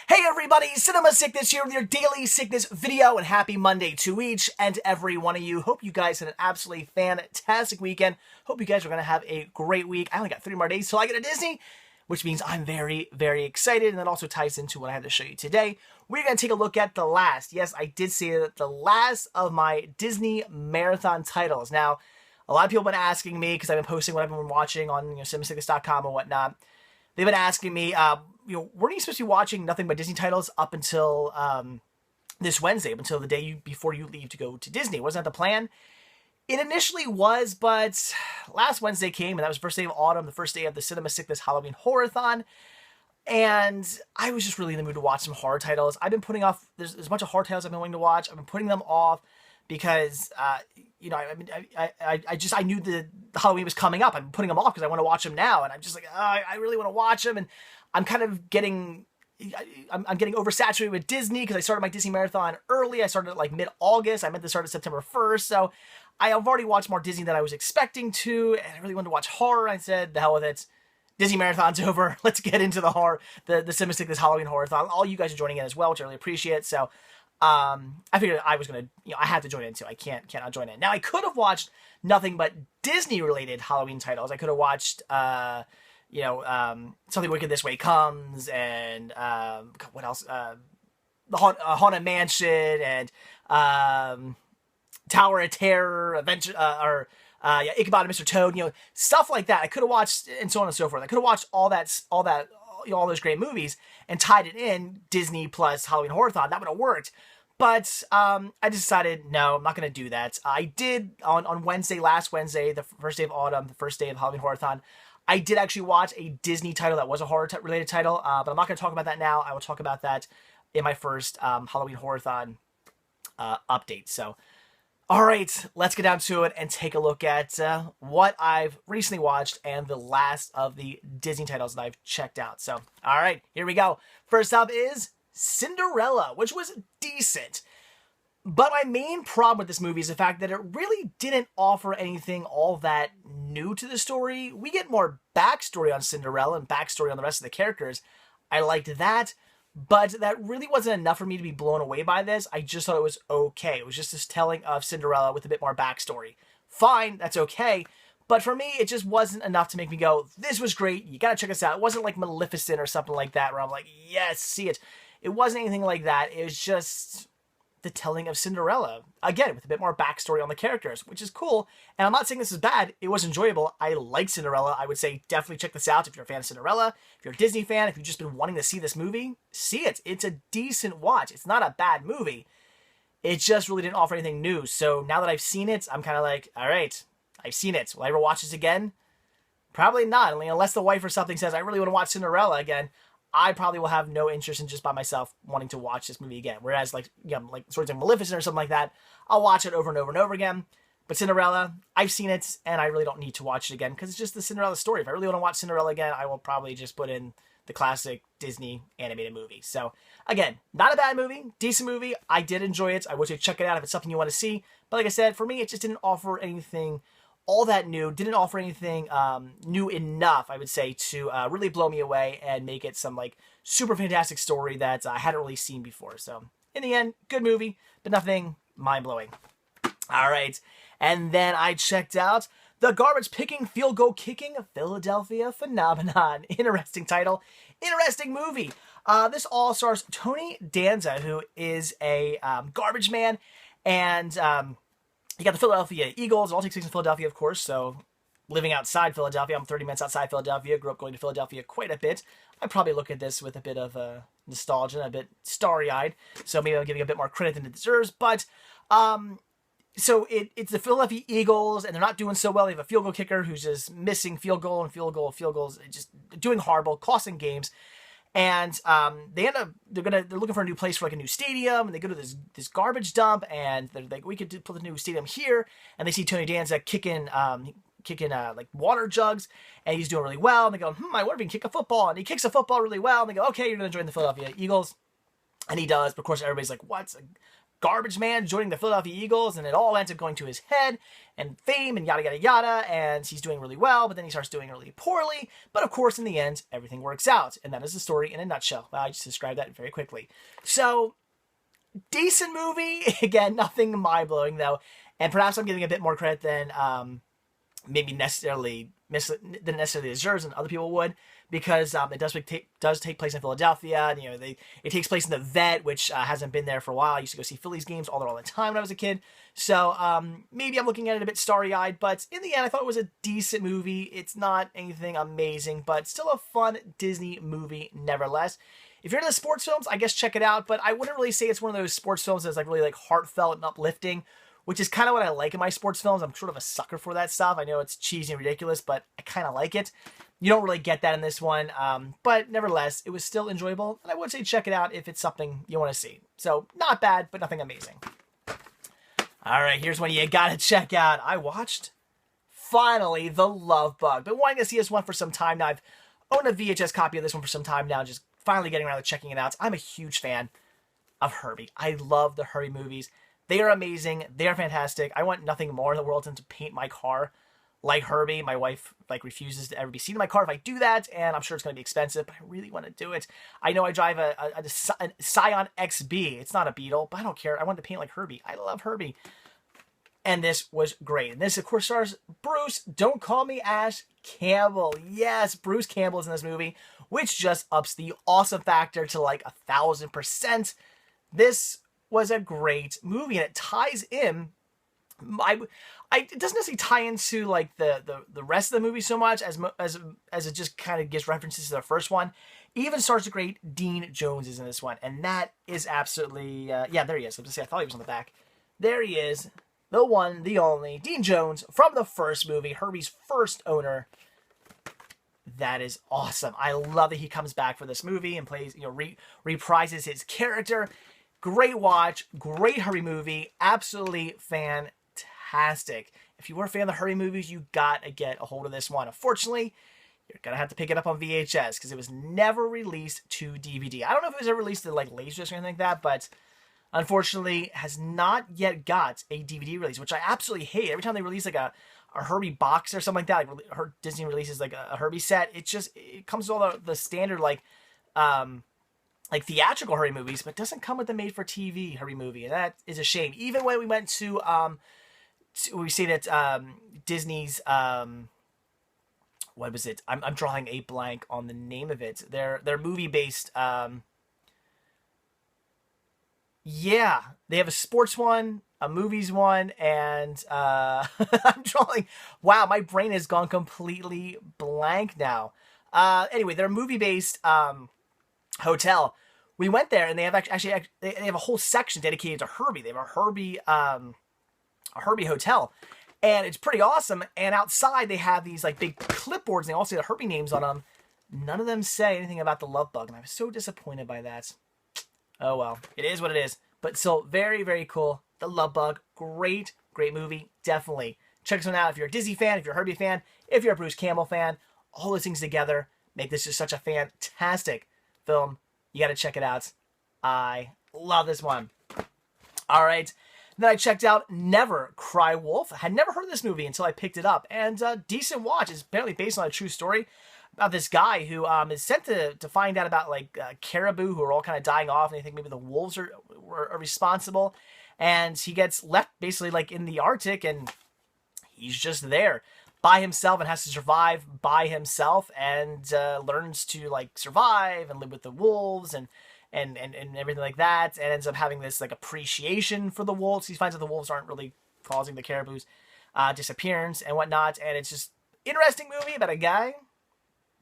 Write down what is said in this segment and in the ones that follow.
Hey everybody, Cinema Sickness here with your daily sickness video, and happy Monday to each and every one of you. Hope you guys had an absolutely fantastic weekend. Hope you guys are going to have a great week. I only got 3 more days till I get to Disney, which means I'm very, very excited, and that also ties into what I have to show you today. We're going to take a look at the last, yes, I did say that, the last of my Disney marathon titles. Now, a lot of people have been asking me, because I've been posting what I've been watching on cinemasickness.com and whatnot. They've been asking me, weren't you supposed to be watching nothing but Disney titles up until this Wednesday, up until the day before you leave to go to Disney? Wasn't that the plan? It initially was, but last Wednesday came, and that was the first day of autumn, the first day of the Cinema Sickness Halloween Horror-thon, and I was just really in the mood to watch some horror titles. I've been putting off, there's a bunch of horror titles I've been wanting to watch. I've been putting them off because, I knew the Halloween was coming up. I'm putting them off because I want to watch them now, and I'm just like, I really want to watch them, and I'm kind of getting, I'm getting oversaturated with Disney because I started my Disney marathon early. I started like mid-August. I meant to start at September 1st, so I have already watched more Disney than I was expecting to, and I really wanted to watch horror. I said, the hell with it. Disney marathon's over. Let's get into the horror, the Cinema Sickness Halloween Horror-thon. All you guys are joining in as well, which I really appreciate. So, I figured I was gonna, I had to join in too. I can't not join in. Now, I could have watched nothing but Disney-related Halloween titles. I could have watched, Something Wicked This Way Comes, and what else? The Haunted Mansion, and Tower of Terror, Adventure, Ichabod and Mr. Toad, stuff like that. I could have watched, and so on and so forth. I could have watched all those great movies and tied it in Disney plus Halloween Horror-thon. That would have worked. But I decided, no, I'm not going to do that. I did, on Wednesday, last Wednesday, the first day of autumn, the first day of Halloween Horror-thon, I did actually watch a Disney title that was a horror-related title, but I'm not going to talk about that now. I will talk about that in my first Halloween Horror-thon update. So, all right, let's get down to it and take a look at what I've recently watched and the last of the Disney titles that I've checked out. So, all right, here we go. First up is Cinderella, which was decent. But my main problem with this movie is the fact that it really didn't offer anything all that new to the story. We get more backstory on Cinderella and backstory on the rest of the characters. I liked that, but that really wasn't enough for me to be blown away by this. I just thought it was okay. It was just this telling of Cinderella with a bit more backstory. Fine, that's okay. But for me, it just wasn't enough to make me go, this was great, you gotta check this out. It wasn't like Maleficent or something like that, where I'm like, yes, see it. It wasn't anything like that. It was just the telling of Cinderella. Again, with a bit more backstory on the characters, which is cool. And I'm not saying this is bad. It was enjoyable. I like Cinderella. I would say definitely check this out if you're a fan of Cinderella. If you're a Disney fan, if you've just been wanting to see this movie, see it. It's a decent watch. It's not a bad movie. It just really didn't offer anything new. So now that I've seen it, I'm kind of like, all right, I've seen it. Will I ever watch this again? Probably not. I mean, unless the wife or something says, I really want to watch Cinderella again, I probably will have no interest in just by myself wanting to watch this movie again. Whereas, like sort of Maleficent or something like that, I'll watch it over and over and over again. But Cinderella, I've seen it, and I really don't need to watch it again, because it's just the Cinderella story. If I really want to watch Cinderella again, I will probably just put in the classic Disney animated movie. So, again, not a bad movie, decent movie. I did enjoy it. I wish you'd check it out if it's something you want to see. But like I said, for me, it just didn't offer anything all that new, didn't offer anything new enough, I would say, to really blow me away and make it some, like, super fantastic story that I hadn't really seen before. So, in the end, good movie, but nothing mind-blowing. All right, and then I checked out The Garbage-Picking, Field-Goal-Kicking Philadelphia Phenomenon. Interesting title, interesting movie. This all stars Tony Danza, who is a garbage man, and you got the Philadelphia Eagles. It all takes place in Philadelphia, of course, so living outside Philadelphia. I'm 30 minutes outside Philadelphia. Grew up going to Philadelphia quite a bit. I probably look at this with a bit of nostalgia, a bit starry-eyed, so maybe I'm giving a bit more credit than it deserves. But, so it's the Philadelphia Eagles, and they're not doing so well. They have a field goal kicker who's just missing field goals, just doing horrible, costing games. And they're looking for a new place for like a new stadium, and they go to this garbage dump, and they're like, we could put a new stadium here. And they see Tony Danza kicking like water jugs, and he's doing really well. And they go, I wonder if he can kick a football. And he kicks a football really well. And they go, okay, you're gonna join the Philadelphia Eagles, and he does. But of course, everybody's like, what? garbage man joining the Philadelphia Eagles, and it all ends up going to his head and fame and yada yada yada, and he's doing really well, but then he starts doing really poorly. But of course, in the end, everything works out, and that is the story in a nutshell. Well, I just described that very quickly. So, decent movie. Again, nothing mind-blowing though, and perhaps I'm giving a bit more credit than maybe necessarily deserves and other people would, because it does take place in Philadelphia, and it takes place in the Vet, which hasn't been there for a while. I used to go see Phillies games all the time when I was a kid, so maybe I'm looking at it a bit starry-eyed, but in the end I thought it was a decent movie. It's not anything amazing, but still a fun Disney movie nevertheless. If you're into sports films, I guess check it out, but I wouldn't really say it's one of those sports films that's really heartfelt and uplifting, which is kind of what I like in my sports films. I'm sort of a sucker for that stuff. I know it's cheesy and ridiculous, but I kind of like it. You don't really get that in this one, but nevertheless, it was still enjoyable, and I would say check it out if it's something you want to see. So, not bad, but nothing amazing. Alright, here's one you gotta check out. I watched, finally, The Love Bug. Been wanting to see this one for some time now. I've owned a VHS copy of this one for some time now, just finally getting around to checking it out. I'm a huge fan of Herbie. I love the Herbie movies. They are amazing. They are fantastic. I want nothing more in the world than to paint my car like Herbie. My wife refuses to ever be seen in my car if I do that, and I'm sure it's going to be expensive, but I really want to do it. I know I drive a Scion XB. It's not a Beetle, but I don't care. I want to paint like Herbie. I love Herbie. And this was great. And this, of course, stars Bruce, Don't Call Me Ash Campbell. Yes, Bruce Campbell is in this movie, which just ups the awesome factor to 1,000%. This was a great movie, and it ties in. It doesn't necessarily tie into the rest of the movie so much as it just kind of gives references to the first one. Even stars the great Dean Jones is in this one, and that is absolutely yeah, there he is. I thought he was on the back. There he is, the one, the only Dean Jones from the first movie, Herbie's first owner. That is awesome. I love that he comes back for this movie and plays, reprises his character. Great watch, great Herbie movie, absolutely fantastic. If you were a fan of the Herbie movies, you gotta get a hold of this one. Unfortunately, you're gonna have to pick it up on VHS because it was never released to DVD. I don't know if it was ever released to Laserdisc or anything like that, but unfortunately has not yet got a DVD release, which I absolutely hate. Every time they release a Herbie box or something like that, Disney releases a Herbie set, it comes with all the standard theatrical Herbie movies, but doesn't come with the made-for-TV Herbie movie, and that is a shame. Even when we went to we say that Disney's what was it? I'm drawing a blank on the name of it. Their movie-based yeah, they have a sports one, a movies one, and I'm drawing. Wow, my brain has gone completely blank now. Anyway, their movie-based hotel. We went there, and they have they have a whole section dedicated to Herbie. They have a Herbie hotel, and it's pretty awesome. And outside, they have these big clipboards, and they all say the Herbie names on them. None of them say anything about the Love Bug, and I was so disappointed by that. Oh well, it is what it is. But still, very, very cool. The Love Bug, great movie. Definitely check this one out if you're a Disney fan, if you're a Herbie fan, if you're a Bruce Campbell fan. All those things together make this just such a fantastic film. You got to check it out. I love this one. All right. Then I checked out Never Cry Wolf. I had never heard of this movie until I picked it up. And decent watch. It's apparently based on a true story about this guy who is sent to find out about caribou who are all kind of dying off, and they think maybe the wolves are responsible. And he gets left basically in the Arctic, and he's just there by himself and has to survive by himself, and learns to survive and live with the wolves and everything like that, and ends up having this appreciation for the wolves. He finds out the wolves aren't really causing the caribou's disappearance and whatnot, and it's just interesting movie about a guy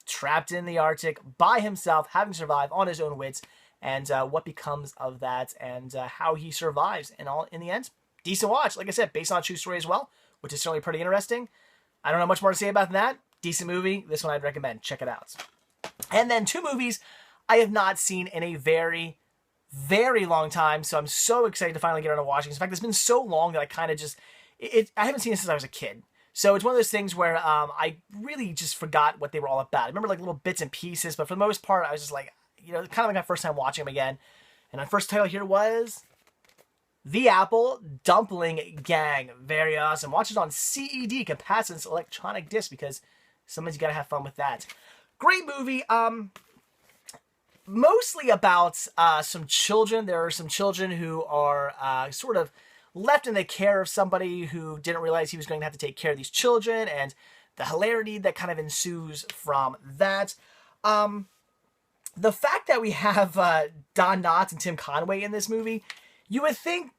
trapped in the Arctic by himself, having to survive on his own wits, and what becomes of that, and how he survives. And all in the end, decent watch. Like I said, based on a true story as well, which is certainly pretty interesting. I don't know much more to say about that. Decent movie. This one I'd recommend. Check it out. And then two movies I have not seen in a very, very long time, so I'm so excited to finally get around to watching. In fact, it's been so long that I kind of just... I haven't seen it since I was a kid. So it's one of those things where I really just forgot what they were all about. I remember little bits and pieces, but for the most part, I was just kind of my first time watching them again. And my first title here was The Apple Dumpling Gang. Very awesome. Watch it on CED, capacitance electronic disc, because somebody's got to have fun with that. Great movie. Mostly about some children. There are some children who are sort of left in the care of somebody who didn't realize he was going to have to take care of these children, and the hilarity that kind of ensues from that. The fact that we have Don Knotts and Tim Conway in this movie, you would think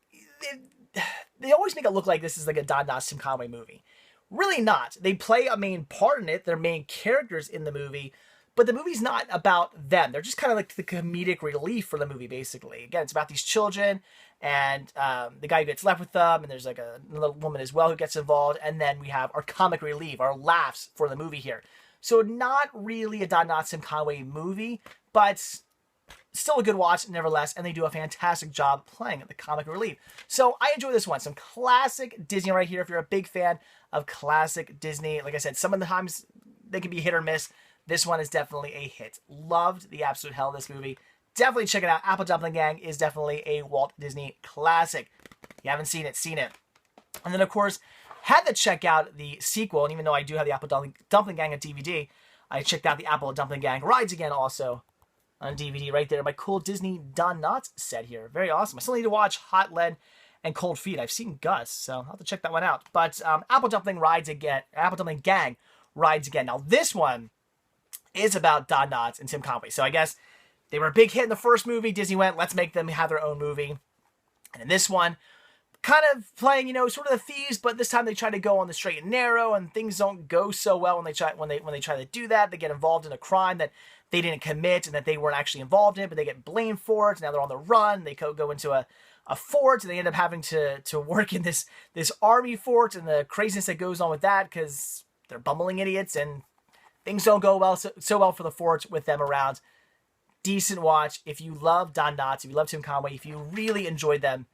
they always make it look like this is like a Don Knotts, Tim Conway movie. Really not. They play a main part in it. They're main characters in the movie, but the movie's not about them. They're just kind of like the comedic relief for the movie, basically. Again, it's about these children and the guy who gets left with them, and there's like a little woman as well who gets involved, and then we have our comic relief, our laughs for the movie here. So not really a Don Knotts, Tim Conway movie, but still a good watch nevertheless, and they do a fantastic job playing the comic relief. So I enjoy this one. Some classic Disney right here. If you're a big fan of classic Disney, like I said, some of the times they can be hit or miss. This one is definitely a hit. Loved the absolute hell of this movie. Definitely check it out. Apple Dumpling Gang is definitely a Walt Disney classic. If you haven't seen it, seen it. And then, of course, had to check out the sequel, and even though I do have the Apple Dumpling Gang on DVD, I checked out the Apple Dumpling Gang Rides Again also on DVD right there. My cool Disney Don Knotts set here. Very awesome. I still need to watch Hot Lead and Cold Feet. I've seen Gus, so I'll have to check that one out. But Apple Dumpling Rides Again, Apple Dumpling Gang Rides Again. Now, this one is about Don Knotts and Tim Conway. So I guess they were a big hit in the first movie. Disney went, let's make them have their own movie. And in this one, kind of playing, you know, sort of the thieves, but this time they try to go on the straight and narrow, and things don't go so well when they try to do that. They get involved in a crime that they didn't commit and that they weren't actually involved in, but they get blamed for it. Now they're on the run. They go into a fort, and they end up having to work in this army fort, and the craziness that goes on with that because they're bumbling idiots, and things don't go well so well for the fort with them around. Decent watch. If you love Don Knotts, if you love Tim Conway, if you really enjoyed them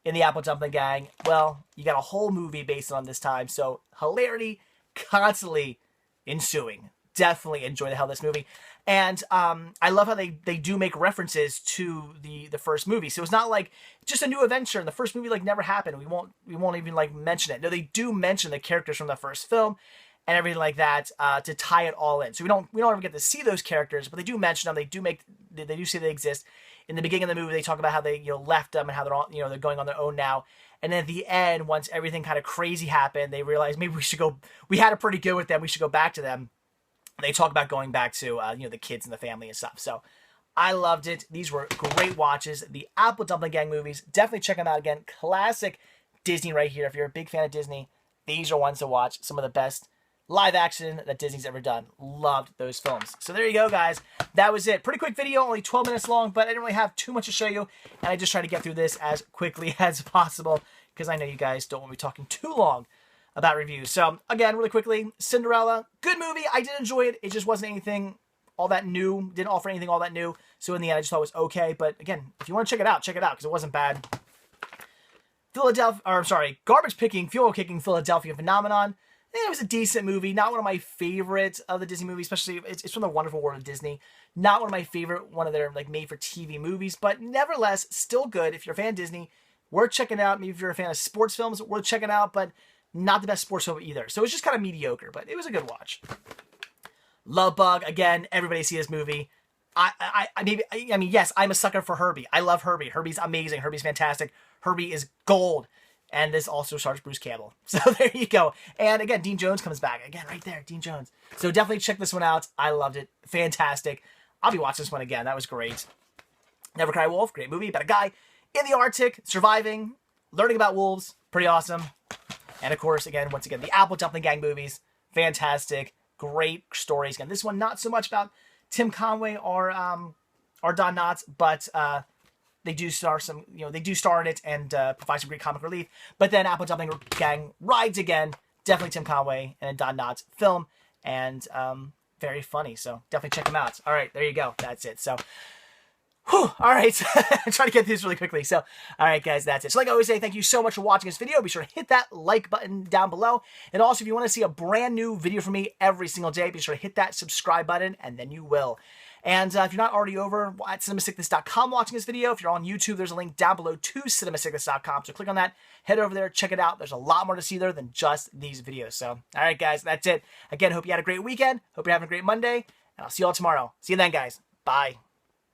in the Apple Dumpling Gang, well, you got a whole movie based on this time. So hilarity constantly ensuing. Definitely enjoy the hell of this movie. And I love how they do make references to the first movie. So it's not like just a new adventure and the first movie like never happened. We won't even like mention it. No, they do mention the characters from the first film and everything like that to tie it all in. So we don't ever get to see those characters, but they do mention them. They do say they exist. In the beginning of the movie, they talk about how they left them and how they're all, they're going on their own now. And then at the end, once everything kind of crazy happened, they realize maybe we should go. We had it pretty good with them. We should go back to them. And they talk about going back to the kids and the family and stuff. So I loved it. These were great watches. The Apple Dumpling Gang movies, definitely check them out again. Classic Disney right here. If you're a big fan of Disney, these are ones to watch. Some of the best live action that Disney's ever done. Loved those films. So there you go, guys. That was it. Pretty quick video, only 12 minutes long, but I didn't really have too much to show you, and I just tried to get through this as quickly as possible because I know you guys don't want me talking too long about reviews. So again, really quickly, Cinderella, good movie. I did enjoy it. It just wasn't anything all that new. Didn't offer anything all that new. So in the end, I just thought it was okay. But again, if you want to check it out because it wasn't bad. Garbage Picking, Fuel Kicking Philadelphia Phenomenon. It was a decent movie. Not one of my favorites of the Disney movies, especially it's from the Wonderful World of Disney. Not one of my favorite, one of their like made-for-TV movies, but nevertheless, still good. If you're a fan of Disney, worth checking out. Maybe if you're a fan of sports films, worth checking out, but not the best sports film either. So it's just kind of mediocre, but it was a good watch. Love Bug, again, everybody see this movie. Yes, I'm a sucker for Herbie. I love Herbie. Herbie's amazing. Herbie's fantastic. Herbie is gold. And this also stars Bruce Campbell. So there you go. And again, Dean Jones comes back. Again, right there, Dean Jones. So definitely check this one out. I loved it. Fantastic. I'll be watching this one again. That was great. Never Cry Wolf, great movie about a guy in the Arctic, surviving, learning about wolves. Pretty awesome. And of course, once again, the Apple Dumpling Gang movies. Fantastic. Great stories. Again, this one, not so much about Tim Conway or Don Knotts, but they do star in it and provide some great comic relief. But then Apple Dumpling Gang Rides Again, definitely Tim Conway and Don Knotts film, and very funny. So definitely check them out. All right, there you go. That's it. So, all right, I'm trying to get through this really quickly. So, all right, guys, that's it. So like I always say, thank you so much for watching this video. Be sure to hit that like button down below. And also, if you want to see a brand new video from me every single day, be sure to hit that subscribe button, and then you will. And if you're not already over at cinemasickness.com watching this video, if you're on YouTube, there's a link down below to cinemasickness.com. So click on that, head over there, check it out. There's a lot more to see there than just these videos. So, all right, guys, that's it. Again, hope you had a great weekend. Hope you're having a great Monday. And I'll see you all tomorrow. See you then, guys. Bye.